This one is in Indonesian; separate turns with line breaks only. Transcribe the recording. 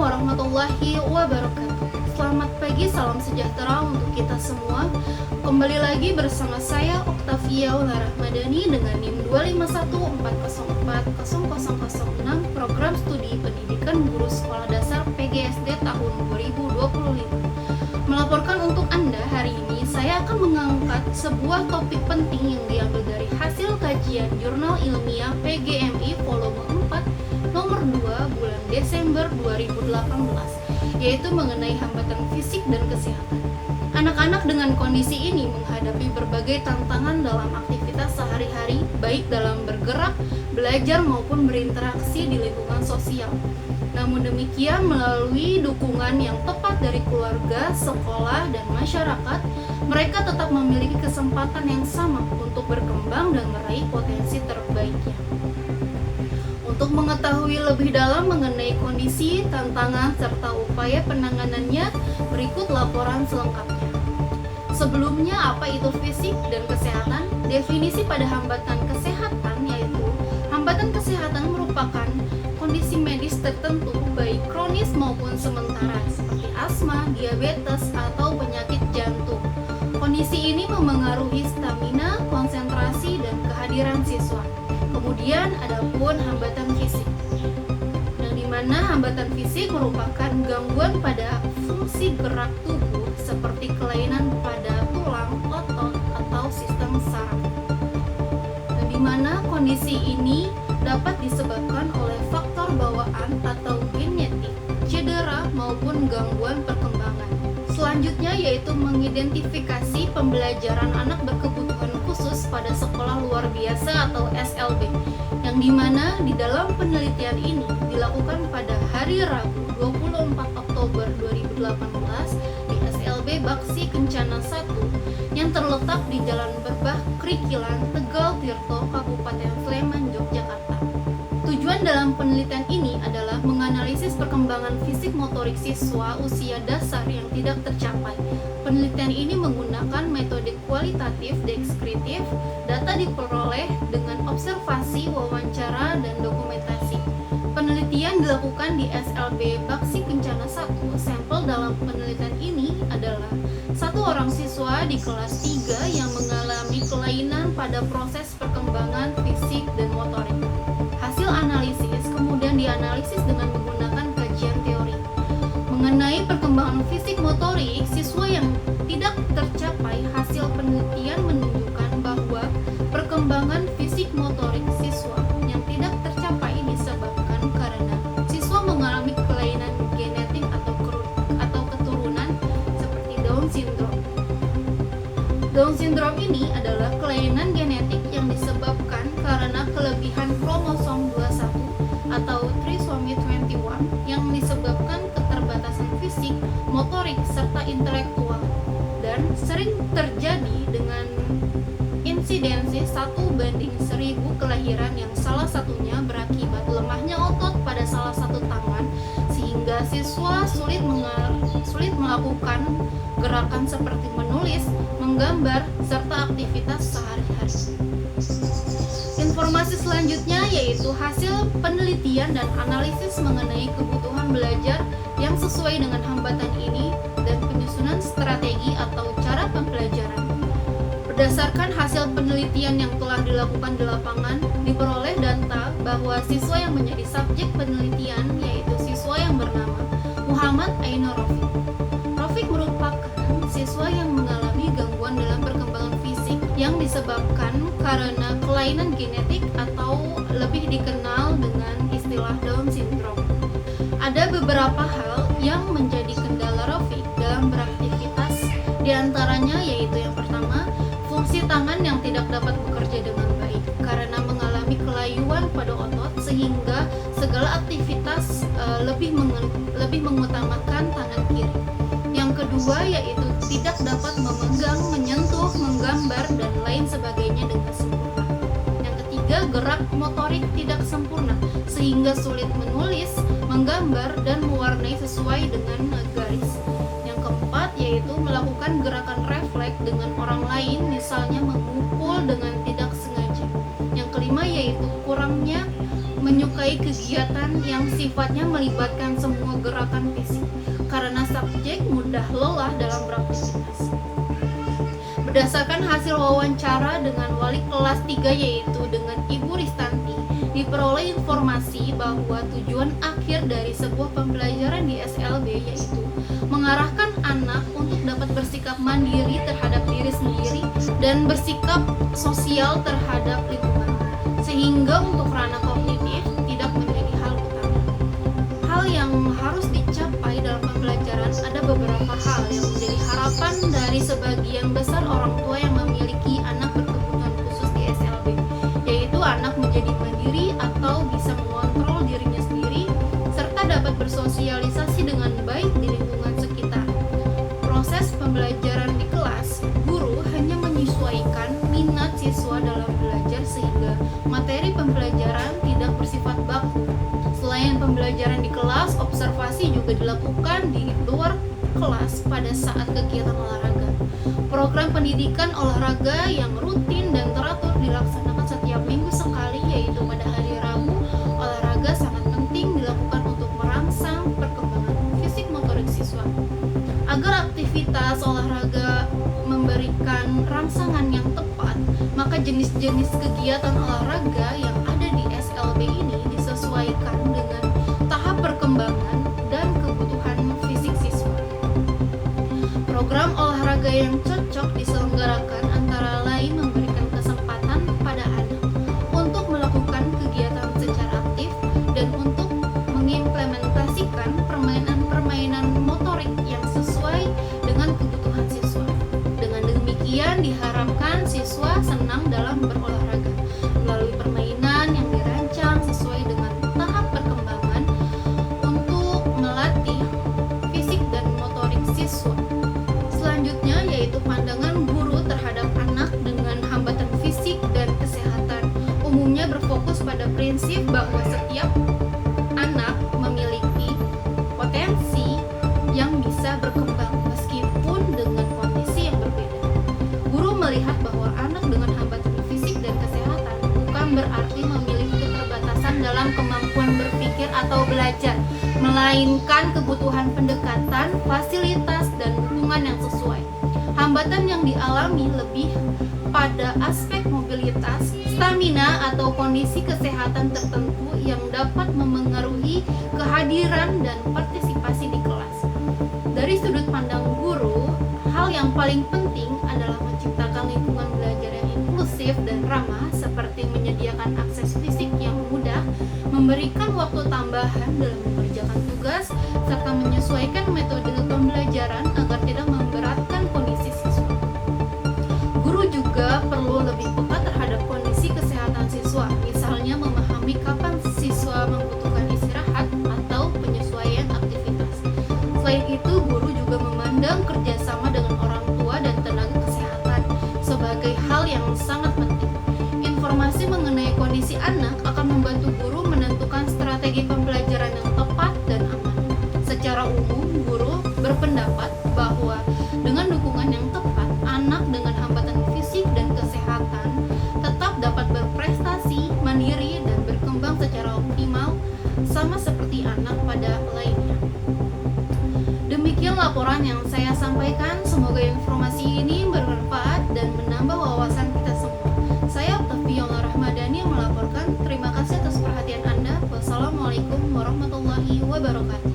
warahmatullahi wabarakatuh. Selamat pagi, salam sejahtera untuk kita semua. Kembali lagi bersama saya Oktavia Rahmadani dengan NIM 251404006 Program Studi Pendidikan Guru Sekolah Dasar PGSD tahun 2025. Melaporkan untuk Anda hari ini, saya akan mengangkat sebuah topik penting yang diambil dari hasil kajian Jurnal Ilmiah PGMI Volume 4 nomor 2 bulan Desember 2018, yaitu mengenai hambatan fisik dan kesehatan. Anak-anak dengan kondisi ini menghadapi berbagai tantangan dalam aktivitas sehari-hari, baik dalam bergerak, belajar maupun berinteraksi di lingkungan sosial. Namun demikian, melalui dukungan yang tepat dari keluarga, sekolah, dan masyarakat, mereka tetap memiliki kesempatan yang sama untuk berkembang dan meraih potensi terbaiknya. Untuk mengetahui lebih dalam mengenai kondisi, tantangan, serta upaya penanganannya, berikut laporan selengkapnya. Sebelumnya, apa itu fisik dan kesehatan? Definisi pada hambatan kesehatan yaitu hambatan kesehatan merupakan kondisi medis tertentu baik kronis maupun sementara seperti asma, diabetes, atau penyakit jantung. Kondisi ini memengaruhi stamina, konsentrasi, dan kehadiran siswa. Kemudian ada pun hambatan fisik, yang dimana hambatan fisik merupakan gangguan pada fungsi gerak tubuh seperti kelainan pada tulang, otot, atau sistem saraf. Yang dimana kondisi ini dapat disebabkan oleh faktor bawaan atau genetik, cedera, maupun gangguan perkembangan. Selanjutnya yaitu mengidentifikasi pembelajaran anak berkebutuhan khusus pada sekolah luar biasa atau SLB, yang dimana di dalam penelitian ini dilakukan pada hari Rabu 24 Oktober 2018 di SLB Baksi Kencana 1 yang terletak di Jalan Berbah, Krikilan, Tegal Tirto, Kabupaten Sleman, Yogyakarta. Tujuan dalam penelitian ini adalah menganalisis perkembangan fisik motorik siswa usia dasar yang tidak tercapai. Penelitian ini menggunakan metode kualitatif deskriptif, data diperoleh dengan observasi, wawancara, dan dokumentasi. Penelitian dilakukan di SLB Baksi Kencana 1. Sampel dalam penelitian ini adalah satu orang siswa di kelas 3 yang mengalami kelainan pada proses perkembangan fisik dan motorik. Hasil analisis kemudian dianalisis dengan menggunakan kajian teori. Mengenai perkembangan fisik motorik siswa yang tidak tercapai, hasil penelitian menunjukkan bahwa perkembangan fisik motorik siswa yang tidak tercapai disebabkan karena siswa mengalami kelainan genetik atau keturunan seperti Down syndrome. Down syndrome ini adalah kelainan genetik yang disebabkan karena kelebihan kromosom 21 atau trisomy 21 yang disebabkan keterbatasan fisik, motorik, serta intelektual, dan sering terjadi dengan insidensi 1:1000 kelahiran yang salah satunya berakibat lemahnya otot pada salah satu tangan sehingga siswa sulit melakukan gerakan seperti menulis, menggambar, serta aktivitas sehari-hari. Informasi selanjutnya yaitu hasil penelitian dan analisis mengenai kebutuhan belajar yang sesuai dengan hambatan ini dan penyusunan strategi atau cara pembelajaran. Berdasarkan hasil penelitian yang telah dilakukan di lapangan, diperoleh data bahwa siswa yang menjadi subjek penelitian yaitu siswa yang bernama Muhammad Ainur Rafiq. Rafiq merupakan siswa yang mengalami gangguan dalam perkembangan fisik yang disebabkan karena kelainan genetik atau lebih dikenal dengan istilah Down syndrome. Ada beberapa hal yang menjadi kendala Rafiq dalam beraktivitas, diantaranya yaitu yang pertama, fungsi tangan yang tidak dapat bekerja dengan baik karena mengalami kelayuan pada otot sehingga segala aktivitas lebih mengutamakan tangan kiri. Yang kedua yaitu tidak dapat memegang, menyentuh, menggambar, dan lain sebagainya dengan sempurna. Yang ketiga, gerak motorik tidak sempurna sehingga sulit menulis, menggambar, dan mewarnai sesuai dengan garis. Yang keempat yaitu melakukan gerakan refleks dengan orang lain, misalnya memukul dengan tidak sengaja. Yang kelima yaitu kurangnya menyukai kegiatan yang sifatnya melibatkan semua gerakan fisik karena subjek mudah lelah dalam beraktivitas. Berdasarkan hasil wawancara dengan wali kelas 3 yaitu dengan Ibu Ristanti, diperoleh informasi bahwa tujuan akhir dari sebuah pembelajaran di SLB yaitu mengarahkan anak untuk dapat bersikap mandiri terhadap diri sendiri dan bersikap sosial terhadap lingkungan, sehingga untuk ranah kognitif tidak menjadi hal utama. Hal yang harus dicapai dalam pembelajaran ada beberapa hal yang menjadi harapan dari sebagian besar orang tua yang memiliki anak berkebutuhan khusus di SLB, yaitu anak menjadi mandiri atau bisa mengontrol dirinya sendiri serta dapat bersosialisasi dengan baik di lingkungan sekitar. Proses pembelajaran di kelas, guru hanya menyesuaikan minat siswa dalam belajar sehingga materi pembelajaran tidak bersifat baku. Selain pembelajaran di kelas, observasi juga dilakukan di luar kelas pada saat kegiatan olahraga. Program pendidikan olahraga yang rutin dan teratur dilaksanakan setiap minggu sekali, yaitu pada hari Rabu. Olahraga sangat penting dilakukan untuk merangsang perkembangan fisik motorik siswa. Agar aktivitas olahraga memberikan rangsangan yang tepat, maka jenis-jenis kegiatan olahraga yang ada di SLB ini disesuaikan dengan tahap perkembangan dan kebutuhan fisik siswa. Program olahraga yang cocok diselenggarakan antara lain memberikan kesempatan pada anak untuk melakukan kegiatan secara aktif dan untuk mengimplementasikan permainan-permainan motorik yang sesuai dengan kebutuhan siswa. Dengan demikian diharapkan siswa senang dalam berolahraga melalui permainan yang dirancang sesuai dengan tahap perkembangan untuk melatih fisik dan motorik siswa. Selanjutnya yaitu pandangan guru terhadap anak dengan hambatan fisik dan kesehatan. Umumnya berfokus pada prinsip bahwa setiap anak memiliki potensi yang bisa berkembang meskipun dengan kondisi yang berbeda. Guru melihat bahwa anak dengan hambatan fisik dan kesehatan bukan berarti memiliki keterbatasan dalam kemampuan berpikir atau belajar, melainkan kebutuhan pendekatan, fasilitas, dan dukungan yang sesuai. Hambatan yang dialami lebih pada aspek mobilitas, stamina, atau kondisi kesehatan tertentu yang dapat memengaruhi kehadiran dan partisipasi di kelas. Dari sudut pandang guru, hal yang paling penting adalah menciptakan lingkungan belajar yang inklusif dan ramah, seperti menyediakan akses fisik yang mudah, memberikan waktu tambahan dalam mengerjakan tugas, serta menyesuaikan metode pembelajaran agar tidak memberatkan kondisi siswa. Guru juga perlu lebih peka terhadap kondisi kesehatan siswa, misalnya memahami kapan siswa membutuhkan istirahat atau penyesuaian aktivitas. Selain itu, guru juga memandang kerjasama dengan orang tua dan tenaga kesehatan sebagai hal yang sangat penting. Informasi mengenai kondisi anak akan membantu guru menentukan strategi pembelajaran yang tepat dan aman. Secara umum, guru berpendapat bahwa dengan dukungan yang tepat, anak dengan hambatan fisik dan kesehatan tetap dapat berprestasi, mandiri, dan berkembang secara optimal, sama seperti anak pada lainnya. Demikian laporan yang saya sampaikan. Semoga informasi ini bermanfaat dan menambah wawasan kita semua. Saya Octaviola Rahmadani yang melaporkan. Terima kasih atas perhatian Anda. Wassalamualaikum warahmatullahi wabarakatuh.